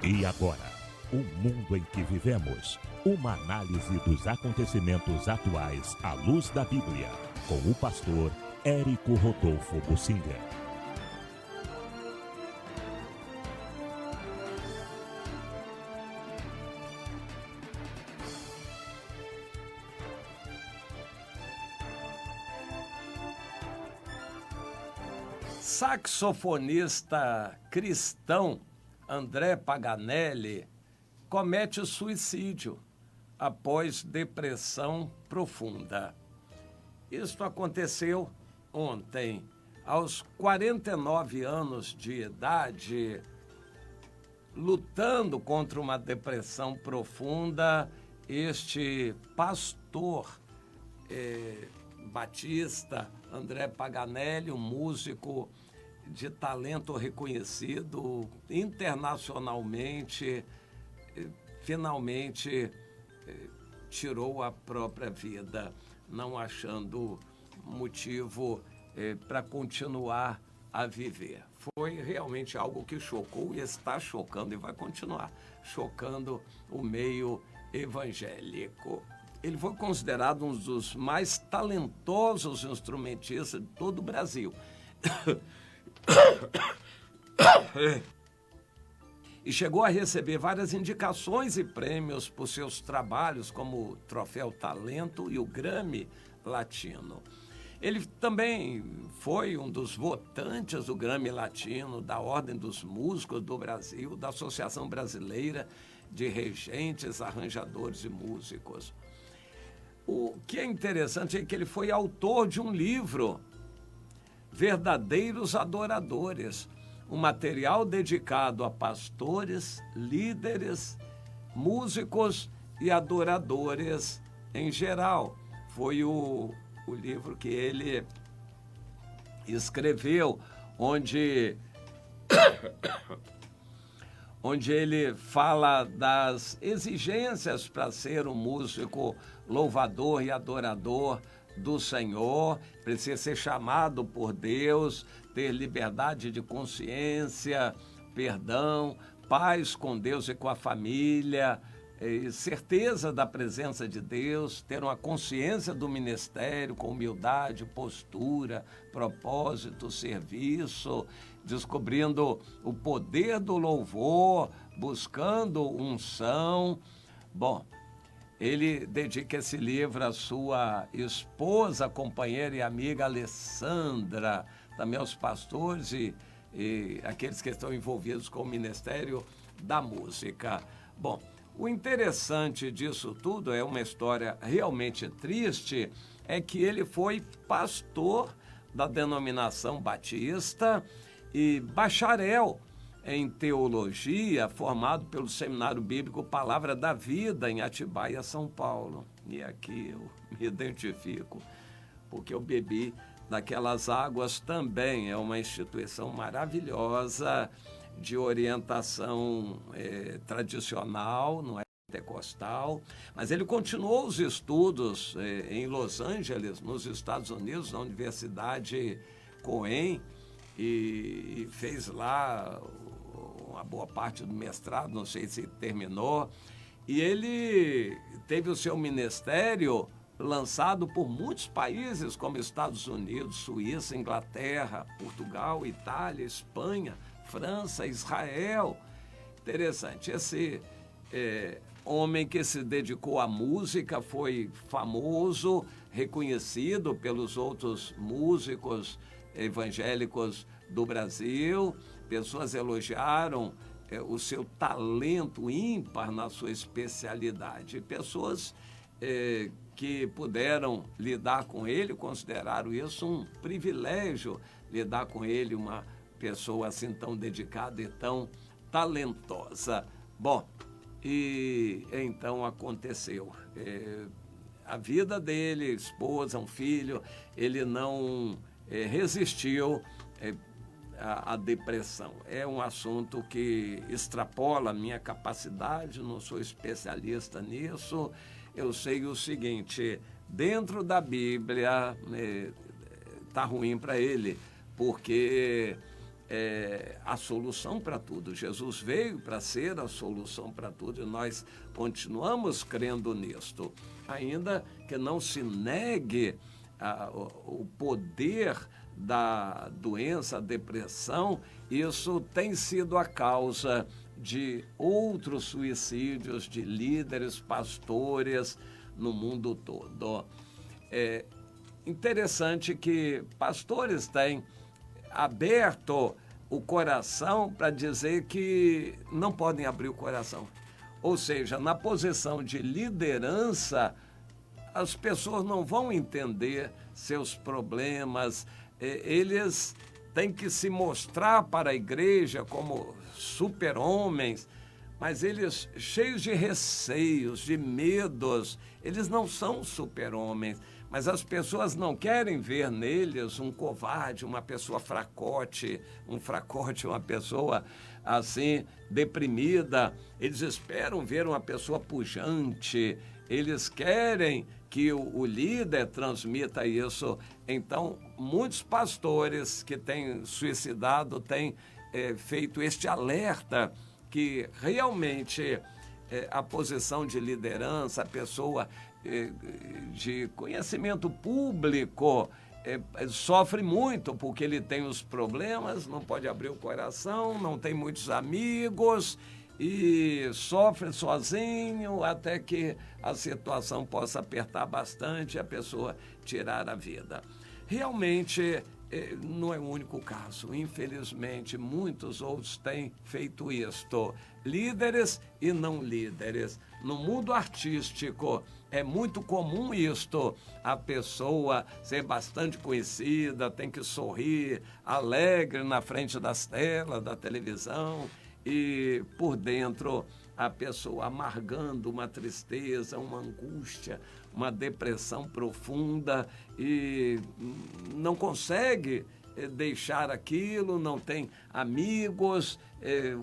E agora, o mundo em que vivemos. Uma análise dos acontecimentos atuais à luz da Bíblia. Com o pastor Érico Rodolfo Bussinger. Saxofonista cristão André Paganelli comete suicídio após depressão profunda. Isto aconteceu ontem, aos 49 anos de idade, lutando contra uma depressão profunda. Este pastor batista André Paganelli, um músico de talento reconhecido internacionalmente, finalmente tirou a própria vida, não achando motivo para continuar a viver. Foi realmente algo que chocou e está chocando e vai continuar chocando o meio evangélico. Ele foi considerado um dos mais talentosos instrumentistas de todo o Brasil. E chegou a receber várias indicações e prêmios por seus trabalhos, como o Troféu Talento e o Grammy Latino. Ele também foi um dos votantes do Grammy Latino, da Ordem dos Músicos do Brasil, da Associação Brasileira de Regentes, Arranjadores e Músicos. O que é interessante é que ele foi autor de um livro, Verdadeiros Adoradores, um material dedicado a pastores, líderes, músicos e adoradores em geral. Foi o livro que ele escreveu, onde ele fala das exigências para ser um músico louvador e adorador do Senhor. Precisa ser chamado por Deus, ter liberdade de consciência, perdão, paz com Deus e com a família, certeza da presença de Deus, ter uma consciência do ministério com humildade, postura, propósito, serviço, descobrindo o poder do louvor, buscando unção. Bom, ele dedica esse livro à sua esposa, companheira e amiga Alessandra, também aos pastores e aqueles que estão envolvidos com o Ministério da Música. Bom, o interessante disso tudo, é uma história realmente triste, é que ele foi pastor da denominação batista e bacharel em teologia, formado pelo Seminário Bíblico Palavra da Vida, em Atibaia, São Paulo. E aqui eu me identifico, porque eu bebi daquelas águas também. É uma instituição maravilhosa, de orientação tradicional, não é pentecostal, mas ele continuou os estudos em Los Angeles, nos Estados Unidos, na Universidade Cohen, e fez lá uma boa parte do mestrado, não sei se terminou, e ele teve o seu ministério lançado por muitos países, como Estados Unidos, Suíça, Inglaterra, Portugal, Itália, Espanha, França, Israel. Interessante. Esse homem que se dedicou à música foi famoso, reconhecido pelos outros músicos evangélicos do Brasil. Pessoas elogiaram o seu talento ímpar na sua especialidade. Pessoas que puderam lidar com ele consideraram isso um privilégio, lidar com ele, uma pessoa assim tão dedicada e tão talentosa. Bom, e então aconteceu. A vida dele, esposa, um filho, ele não resistiu à depressão. É um assunto que extrapola a minha capacidade, não sou especialista nisso. Eu sei o seguinte, dentro da Bíblia está ruim para ele, porque a solução para tudo. Jesus veio para ser a solução para tudo e nós continuamos crendo nisto. Ainda que não se negue o poder da doença, a depressão, isso tem sido a causa de outros suicídios de líderes, pastores no mundo todo. É interessante que pastores têm aberto o coração para dizer que não podem abrir o coração. Ou seja, na posição de liderança, as pessoas não vão entender seus problemas, eles têm que se mostrar para a igreja como super-homens, mas eles, cheios de receios, de medos, eles não são super-homens. Mas as pessoas não querem ver neles um covarde, uma pessoa fracote, uma pessoa assim, deprimida. Eles esperam ver uma pessoa pujante, eles querem que o líder transmita isso. Então, muitos pastores que têm suicidado têm feito este alerta que realmente a posição de liderança, a pessoa de conhecimento público sofre muito porque ele tem os problemas, não pode abrir o coração, não tem muitos amigos e sofre sozinho até que a situação possa apertar bastante e a pessoa tirar a vida. Realmente não é o único caso. Infelizmente, muitos outros têm feito isto. Líderes e não líderes. No mundo artístico, é muito comum isto. A pessoa ser bastante conhecida, tem que sorrir, alegre na frente das telas, da televisão, e por dentro a pessoa amargando uma tristeza, uma angústia, uma depressão profunda e não consegue deixar aquilo, não tem amigos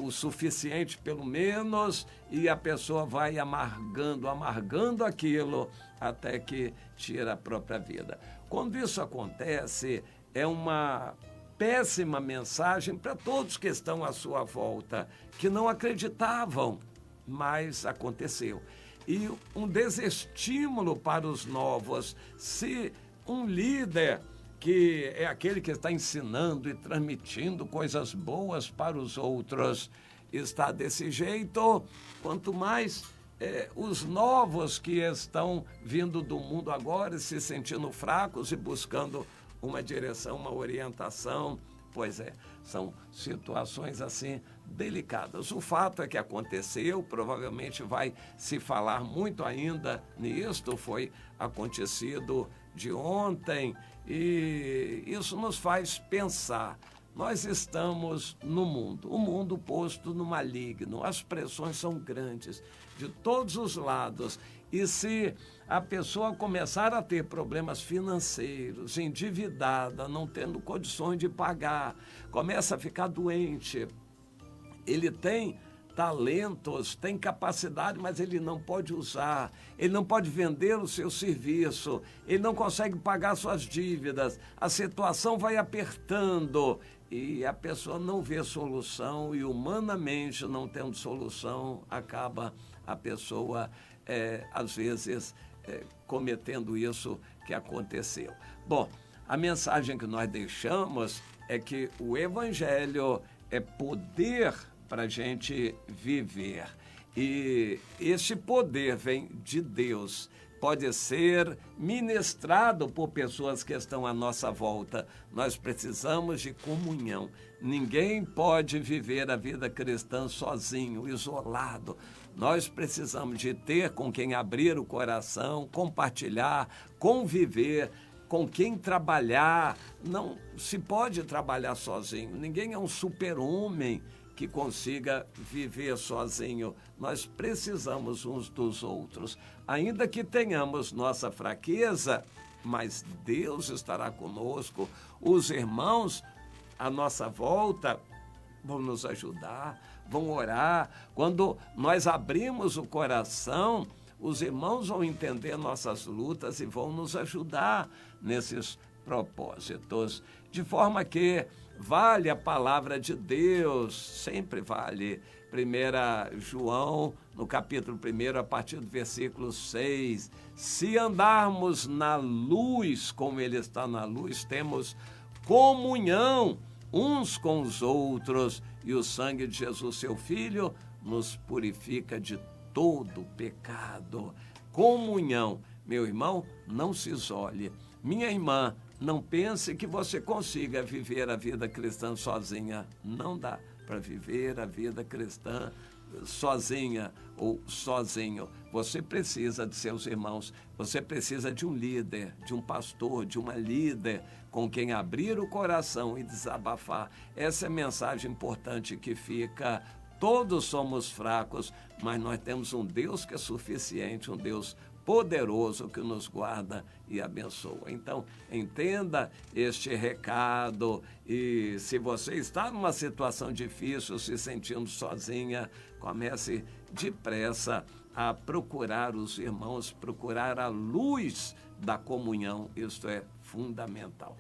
o suficiente pelo menos, e a pessoa vai amargando aquilo até que tira a própria vida. Quando isso acontece, é uma péssima mensagem para todos que estão à sua volta, que não acreditavam, mas aconteceu. E um desestímulo para os novos. Se um líder, que é aquele que está ensinando e transmitindo coisas boas para os outros, está desse jeito, quanto mais os novos que estão vindo do mundo agora, se sentindo fracos e buscando uma direção, uma orientação. Pois são situações assim delicadas. O fato é que aconteceu, provavelmente vai se falar muito ainda nisto, foi acontecido de ontem, e isso nos faz pensar. Nós estamos no mundo, o mundo posto no maligno, as pressões são grandes de todos os lados. E se a pessoa começar a ter problemas financeiros, endividada, não tendo condições de pagar, começa a ficar doente, ele tem talentos, tem capacidade, mas ele não pode usar, ele não pode vender o seu serviço, ele não consegue pagar suas dívidas, a situação vai apertando e a pessoa não vê solução e humanamente não tendo solução, acaba a pessoa às vezes cometendo isso que aconteceu. Bom, a mensagem que nós deixamos é que o Evangelho é poder para a gente viver. E esse poder vem de Deus. Pode ser ministrado por pessoas que estão à nossa volta. Nós precisamos de comunhão. Ninguém pode viver a vida cristã sozinho, isolado. Nós precisamos de ter com quem abrir o coração, compartilhar, conviver, com quem trabalhar. Não se pode trabalhar sozinho. Ninguém é um super-homem que consiga viver sozinho. Nós precisamos uns dos outros. Ainda que tenhamos nossa fraqueza, mas Deus estará conosco. Os irmãos à nossa volta vão nos ajudar, vão orar. Quando nós abrimos o coração, os irmãos vão entender nossas lutas e vão nos ajudar nesses propósitos. De forma que vale a palavra de Deus, sempre vale. 1 João, no capítulo 1, a partir do versículo 6, se andarmos na luz, como ele está na luz, temos comunhão uns com os outros, e o sangue de Jesus, seu Filho, nos purifica de todo pecado. Comunhão. Meu irmão, não se isole. Minha irmã, não pense que você consiga viver a vida cristã sozinha. Não dá para viver a vida cristã sozinha ou sozinho. Você precisa de seus irmãos, você precisa de um líder, de um pastor, de uma líder com quem abrir o coração e desabafar. Essa é a mensagem importante que fica. Todos somos fracos, mas nós temos um Deus que é suficiente, um Deus poderoso que nos guarda e abençoa. Então, entenda este recado, e se você está numa situação difícil, se sentindo sozinha, comece depressa a procurar os irmãos, procurar a luz da comunhão. Isto é fundamental.